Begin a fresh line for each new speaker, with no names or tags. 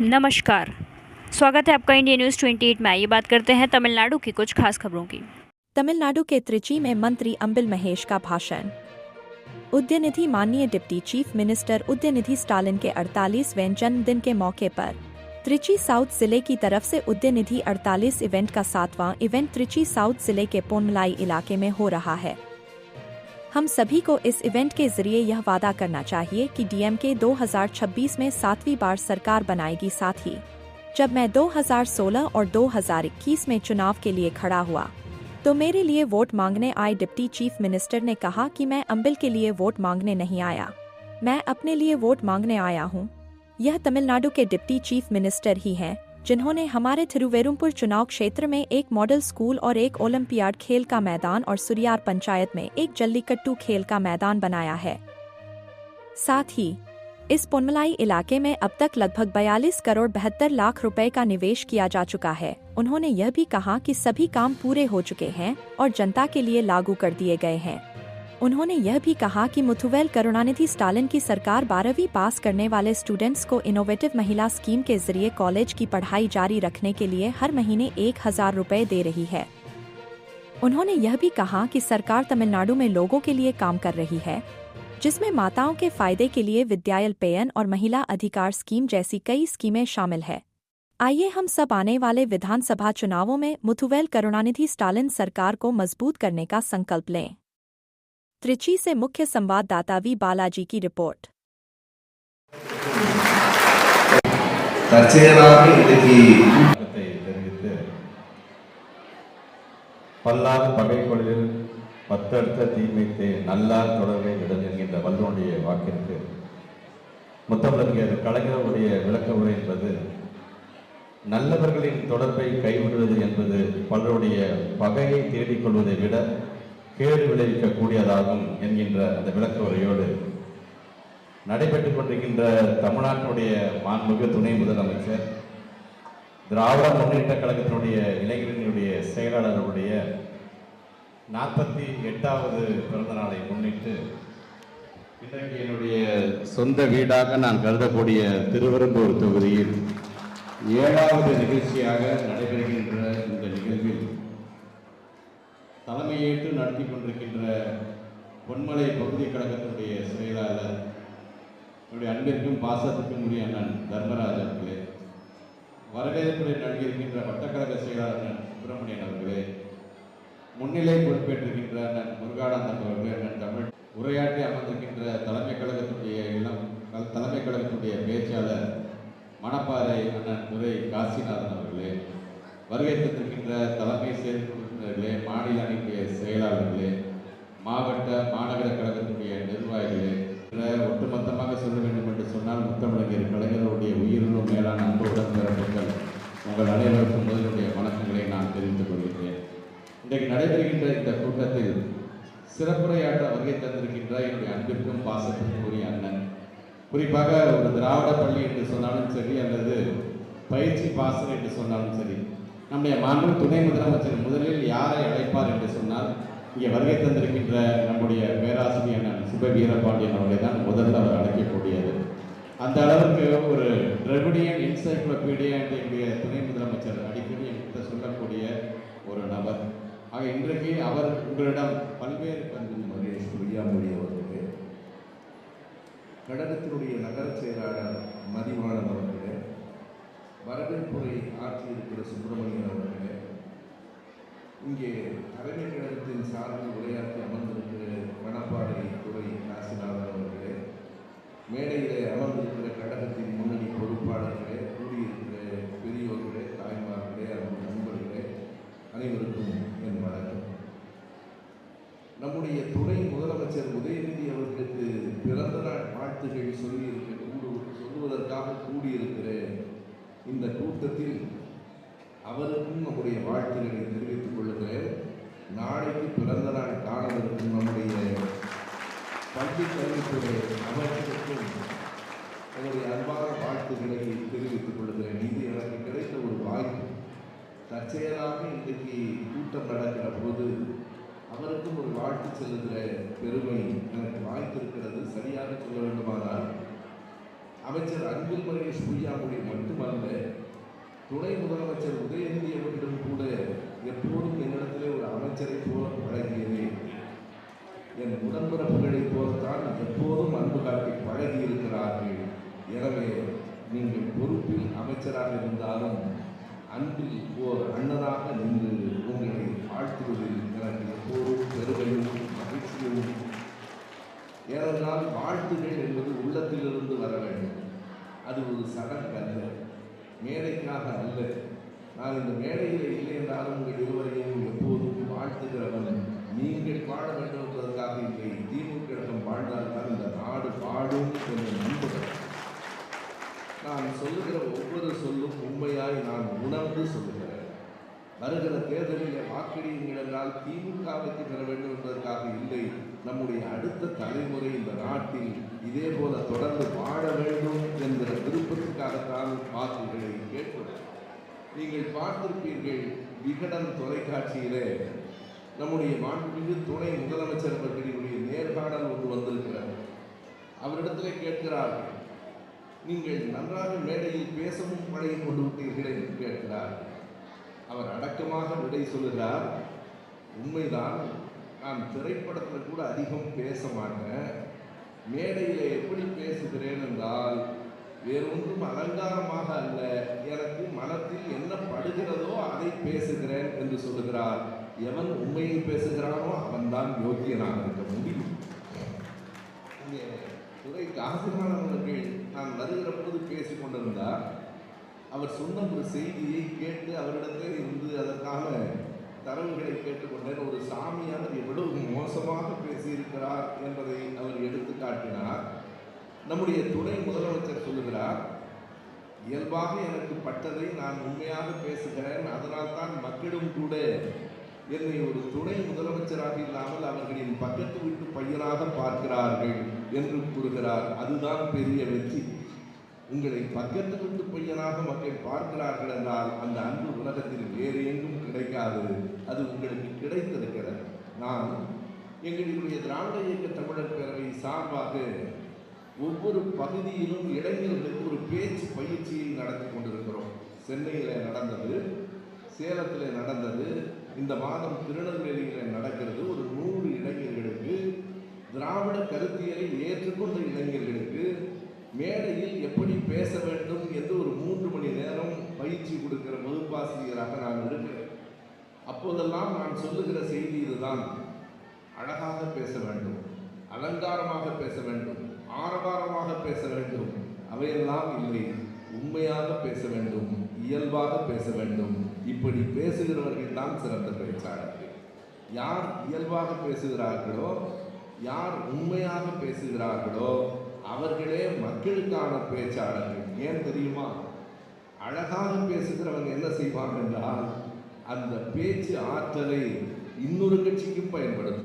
नमस्कार। स्वागत है आपका इंडिया न्यूज़ 28 में। ये बात करते हैं तमिलनाडु की कुछ खास खबरों की।
तमिलनाडु के त्रिची में मंत्री अंबिल महेश का भाषण। उद्यनिधि माननीय डिप्टी चीफ मिनिस्टर उद्यनिधि स्टालिन के 48वें जन्मदिन के मौके पर त्रिची साउथ जिले की तरफ से उद्यनिधि 48 इवेंट का 7वां इवेंट त्रिची साउथ जिले के पोन्मलाई इलाके में हो रहा है। हम सभी को इस इवेंट के जरिए यह वादा करना चाहिए कि डीएमके 2026 में 7वीं बार सरकार बनाएगी। साथ ही जब मैं 2016 और 2021 में चुनाव के लिए खड़ा हुआ तो मेरे लिए वोट मांगने आए डिप्टी चीफ मिनिस्टर ने कहा कि मैं अंबिल के लिए वोट मांगने नहीं आया, मैं अपने लिए वोट मांगने आया हूं। यह तमिलनाडु के डिप्टी चीफ मिनिस्टर ही हैं जिन्होंने हमारे थिरुवेरुम्पुर चुनाव क्षेत्र में एक मॉडल स्कूल और एक ओलंपियाड खेल का मैदान और सुरियार पंचायत में एक जल्लीकट्टू खेल का मैदान बनाया है। साथ ही इस पोन्मलाई इलाके में अब तक लगभग 42 करोड़ 72 लाख रुपए का निवेश किया जा चुका है। उन्होंने यह भी कहा कि सभी काम पूरे हो चुके हैं और जनता के लिए लागू कर दिए गए हैं। उन्होंने यह भी कहा कि मुथुवेल करुणानिधि स्टालिन की सरकार 12वीं पास करने वाले स्टूडेंट्स को इनोवेटिव महिला स्कीम के जरिए कॉलेज की पढ़ाई जारी रखने के लिए हर महीने 1000 रुपए दे रही है। उन्होंने यह भी कहा कि सरकार तमिलनाडु में लोगों के लिए काम कर रही है, जिसमें माताओं के फायदे के लिए विद्यायल पेयन और महिला अधिकार स्कीम जैसी कई स्कीमें शामिल है। आइए हम सब आने वाले विधानसभा चुनावों में मुथुवेल करुणानिधि स्टालिन सरकार को मजबूत करने का संकल्प लें। त्रिची से मुख्य संवाददाता वी बालाजी की रिपोर्ट।
பல்லார் பகைக்கொழில் பத்தடுத்த தீமைத்து நல்லார் தொடர்பை விடல் என்கின்ற வல்லுடைய வாக்கிற்கு முத்தமிழறிஞர் கலைஞருடைய விளக்க உரை என்பது நல்லவர்களின் தொடர்பை கைவிடுவது என்பது பலருடைய பகையை தேடிக்கொள்வதை விட கேடு விளைவிக்கக்கூடியதாகும் என்கின்ற அந்த விளக்க உரையோடு நடைபெற்றுக் கொண்டிருக்கின்ற தமிழ்நாட்டினுடைய மாண்புமிகு துணை முதலமைச்சர் திராவிட முன்னேற்ற கழகத்தினுடைய இளைஞர்களுடைய செயலாளர்களுடைய 48வது பிறந்த நாளை முன்னிட்டு இன்றைக்கு என்னுடைய சொந்த வீடாக நான் கருதக்கூடிய திருவெரும்பூர் தொகுதியில் 7வது நிகழ்ச்சியாக நடைபெறுகின்ற இந்த நிகழ்வில் தலைமையேற்று நடத்தி கொண்டிருக்கின்ற பொன்மலை பகுதி கழகத்தினுடைய செயலாளர் என்னுடைய அன்பிற்கும் பாசத்திற்கும் உரிய அண்ணன் தர்மராஜ் அவர்களே, வரவேற்புரை நல்கியிருக்கின்ற வட்டக்கழக செயலாளர் சுப்பிரமணியன் அவர்களே, முன்னிலை பொறுப்பேற்றிருக்கின்ற அண்ணன் முருகானந்தம் அவர்களே, அண்ணன் தமிழ் உரையாற்றி அமர்ந்திருக்கின்ற தலைமை கழகத்துடைய பேச்சாளர் மணப்பாறை அண்ணன் துரை காசிநாதன் அவர்களே, வருகை தந்திருக்கின்ற தலைமை செயற்குழுவினர்களே, மாநில அணிக்குரிய செயலாளர்களே, மாவட்ட மாநகர கழகத்துடைய நிர்வாகிகளே, ஒட்டுமொத்தமாக சொல்ல வேண்டும் என்று சொன்னால் முத்தமிழறிஞர் கலைஞருடைய உயிரினும் மேலான அன்பு உடன்பிறப்புகள் உங்கள் அனைவருக்கும் முதலுடைய வணக்கங்களை நான் தெரிவித்துக் கொள்கிறேன். இன்றைக்கு நடைபெறுகின்ற இந்த கூட்டத்தில் சிறப்புரையாற்ற வருகை தந்திருக்கின்ற என்னுடைய அன்பிற்கும் பாசத்திற்கும் உரிய அண்ணன், குறிப்பாக ஒரு திராவிட பள்ளி என்று சொன்னாலும் சரி அல்லது பயிற்சி பாசனம் என்று சொன்னாலும் சரி, நம்முடைய மாண்பு துணை முதலமைச்சர் முதலில் யாரை அழைப்பார் என்று சொன்னால் இங்கே வருகை தந்திருக்கின்ற நம்முடைய பேராசிரியர் சுப வீரபாண்டியன் அவர்களை தான் முதல்ல அவர் அழைக்கக்கூடியது. அந்த அளவுக்கு ஒரு திராவிடியன் என்சைக்ளோபீடியா என்கிற துணை முதலமைச்சர் அடிக்கடி என்கிட்ட சொல்லக்கூடிய ஒரு நபர். ஆக இன்றைக்கு அவர் உங்களிடம் பல்வேறு
மகேஷ் பொய்யாமொழி அவர்களே, கழகத்தினுடைய நகர செயலாளர் மதிவாளன் அவர்களே, வரவேற்புரை ஆற்றியிருக்கிற சுப்பிரமணியன் அவர்களே, இங்கே தலைமை கழகத்தின் சார்பில் உரையாற்றி அமர்ந்திருக்கிற மணப்பாறை துறை காசிநாதன் அவர்களே, மேடையிலே அமர்ந்திருக்கிற கழகத்தின் முன்னணி பொறுப்பாளர்களே, கூடியிருக்கிற பெரியோர்களே, தாய்மார்களே, அன்பு நண்பர்களே, அனைவருக்கும் என் வணக்கம். நம்முடைய துணை முதலமைச்சர் உதயநிதி அவர்களுக்கு பிறந்த நாள் வாழ்த்துகள் சொல்லுவதற்காக கூடியிருக்கிற இந்த கூட்டத்தில் அவருக்கும் நம்முடைய வாழ்த்துக்களை தெரிவித்துக் கொள்ளுகிறேன். நாளைக்கு பிறந்த நாள் காணவிருக்கும் நம்முடைய பள்ளி கல்வித்துறை அமைச்சருக்கும் என்னுடைய அன்பான வாழ்த்துக்களை தெரிவித்துக் கொள்ளுகிறேன். இது எனக்கு கிடைத்த ஒரு வாய்ப்பு. தற்செயலாக இன்றைக்கு கூட்டம் நடக்கிற போது அவருக்கும் ஒரு வாழ்த்து செல்லுகிற பெருமை எனக்கு வாய்த்திருக்கிறது. சரியாக சொல்ல வேண்டுமானால் அமைச்சர் அன்பில் மகேஷ் பொய்யாமொழி மட்டுமல்ல, துணை முதலமைச்சர் உதயநிதி அவர்களும் கூட எப்போதும் என்னிடத்திலே ஒரு அமைச்சரை போல பழகியதே, என் உடன்பிறப்புகளைப் போலத்தான் எப்போதும் அன்பு காட்டி பழகி இருக்கிறார்கள். எனவே நீங்கள் பொறுப்பில் அமைச்சராக இருந்தாலும் அன்பில் ஓர் அண்ணனாக நின்று உங்களை வாழ்த்துவதில் எனக்கு எப்போதும் பெருமையும் மகிழ்ச்சியும். ஏனென்றால் வாழ்த்துகள் என்பது உள்ளத்திலிருந்து வர வேண்டும். அது ஒரு சடங்கு அல்ல, மேடைக்காக அல்ல. நான் இந்த மேடையில் இல்லை என்றாலும் உங்கள் இருவரையும் எப்போதும் வாழ்த்துகிறவன். நீங்கள் வாழ வேண்டும் என்பதற்காக இல்லை, திமுக கழகம் வாழ்ந்தால்தான் இந்த நாடு வாழும் என்ற நம்புகிறேன். நான் சொல்லுகிற ஒவ்வொரு சொல்லும் உண்மையாய் நான் உணர்ந்து சொல்லுகிறேன். வருகிற தேர்தலில் வாக்களியுங்கள் என்றால் திமுகவுக்கு பெற வேண்டும் என்பதற்காக இல்லை, நம்முடைய அடுத்த தலைமுறை இந்த நாட்டில் இதே போல தொடர்ந்து வாழ வேண்டும் என்கிற விருப்பத்திற்காகத்தான் வாக்குகளை கேட்கிறேன். நீங்கள் பார்த்திருப்பீர்கள், விகடன் தொலைக்காட்சியிலே நம்முடைய மாண்புமிகு துணை முதலமைச்சர் அவர்களுடைய நேர்காணல் ஒன்று வந்திருக்கிறார். அவரிடத்திலே கேட்கிறார்கள், நீங்கள் நன்றாக மேடையில் பேசவும் பழகி கொண்டு விட்டீர்களே என்று கேட்கிறார். அவர் அடக்கமாக விடை சொல்லுகிறார், உண்மைதான், நான் திரைப்படத்தில் கூட அதிகம் பேச மாட்டேன். மேடையில் எப்படி பேசுகிறேன் என்றால் வேறொன்றும் அலங்காரமாக அல்ல, எனக்கு மனத்தில் என்ன படுகிறதோ அதை பேசுகிறேன் என்று சொல்லுகிறார். எவன் உண்மையை பேசுகிறானோ அவன்தான் யோக்கியனாக இருக்க முடியும். துறை காசிநாதன் அவர்கள் நான் வருகிற போது பேசிக் கொண்டிருந்தார். அவர் சொன்ன ஒரு செய்தியை கேட்டு அவரிடத்தில் இருந்து அதற்கான தரவுகளை கேட்டுக்கொண்டேன். ஒரு சாமியார் எவ்வளவு மோசமாக பேசியிருக்கிறார் என்பதை அவர் எடுத்து காட்டினார். நம்முடைய துணை முதலமைச்சர் சொல்லுகிறார், இயல்பாக எனக்கு பட்டதை நான் உண்மையாக பேசுகிறேன், அதனால் தான் மக்களும் கூட என்னை ஒரு துணை முதலமைச்சராக இல்லாமல் அவர்களின் பக்கத்து வீட்டு பையனாக பார்க்கிறார்கள் என்று கூறுகிறார். அதுதான் பெரிய வெற்றி. உங்களை பக்கத்து வீட்டு பையனாக மக்கள் பார்க்கிறார்கள் என்றால் அந்த அன்பு உலகத்தில் வேறு எங்கும் கிடைக்காது, அது உங்களுக்கு கிடைத்திருக்கிறது. நான் எங்களுடைய திராவிட இயக்க தமிழர் பேரவை சார்பாக ஒவ்வொரு பகுதியிலும் இளைஞர்களுக்கு ஒரு பேச்சு பயிற்சியை நடத்தி கொண்டிருக்கிறோம். சென்னையில் நடந்தது, சேலத்தில் நடந்தது, இந்த மாதம் திருநெல்வேலியில் நடக்கிறது. ஒரு 100 இளைஞர்களுக்கு, திராவிட கருத்தியலை ஏற்றுக்கொண்ட இளைஞர்களுக்கு மேடையில் எப்படி பேச வேண்டும் என்று ஒரு 3 மணி நேரம் பயிற்சி கொடுக்கிற வகுப்பாசிரியராக நான் இருக்கிறேன். அப்போதெல்லாம் நான் சொல்லுகிற செய்தி இதுதான், அழகாக பேச வேண்டும், அலங்காரமாக பேச வேண்டும், ஆரவாரமாக பேச வேண்டும், அவையெல்லாம் இல்லை, உண்மையாக பேச வேண்டும், இயல்பாக பேச வேண்டும். இப்படி பேசுகிறவர்கள் தான் சிறந்த பேச்சாளர்கள். யார் இயல்பாக பேசுகிறார்களோ, யார் உண்மையாக பேசுகிறார்களோ அவர்களே மக்களுக்கான பேச்சாளர்கள். ஏன் தெரியுமா? அழகாக பேசுகிறவங்க என்ன செய்வாங்க என்றால் அந்த பேச்சு ஆற்றலை இன்னொரு கட்சிக்கும் பயன்படுத்தும்.